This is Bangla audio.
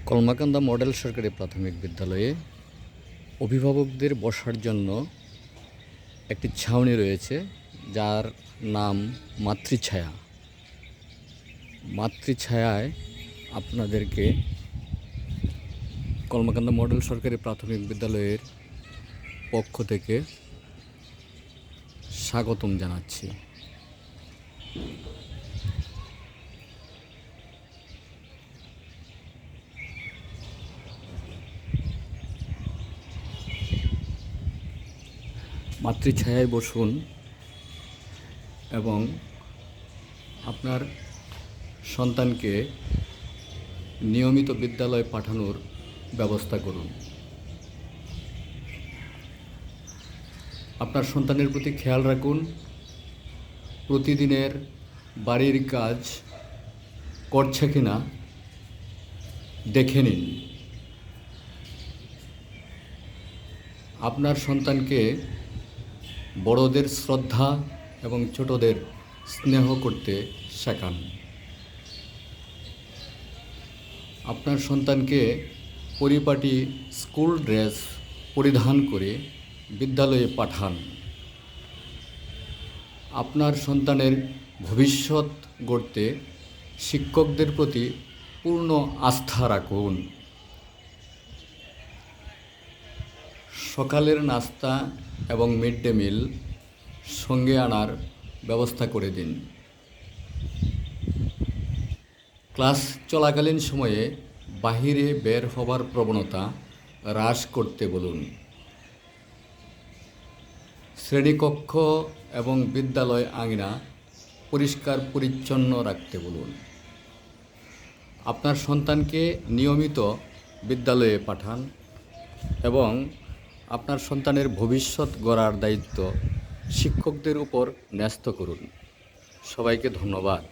কলমাকান্দা মডেল সরকারি প্রাথমিক বিদ্যালয়ে অভিভাবকদের বসার জন্য একটি ছাউনি রয়েছে, যার নাম মাতৃছায়া। মাতৃছায়ায় আপনাদেরকে কলমাকান্দা মডেল সরকারি প্রাথমিক বিদ্যালয়ের পক্ষ থেকে স্বাগতম জানাচ্ছি। মাতৃছায়ায় বসুন এবং আপনার সন্তানকে নিয়মিত বিদ্যালয়ে পাঠানোর ব্যবস্থা করুন। আপনার সন্তানের প্রতি খেয়াল রাখুন। প্রতিদিনের বাড়ির কাজ করছে কিনা দেখে নিন। আপনার সন্তানকে বড়দের শ্রদ্ধা এবং ছোটদের স্নেহ করতে শেখান। আপনার সন্তানকে পরিপাটি স্কুল ড্রেস পরিধান করে বিদ্যালয়ে পাঠান। আপনার সন্তানের ভবিষ্যৎ গড়তে শিক্ষকদের প্রতি পূর্ণ আস্থা রাখুন। সকালের নাস্তা এবং মিড ডে মিল সঙ্গে আনার ব্যবস্থা করে দিন। ক্লাস চলাকালীন সময়ে বাহিরে বের হবার প্রবণতা হ্রাস করতে বলুন। শ্রেণীকক্ষ এবং বিদ্যালয় আঙিনা পরিষ্কার পরিচ্ছন্ন রাখতে বলুন। আপনার সন্তানকে নিয়মিত বিদ্যালয়ে পাঠান এবং আপনার সন্তানের ভবিষ্যৎ গড়ার দায়িত্ব শিক্ষকদের উপর ন্যস্ত করুন। সবাইকে ধন্যবাদ।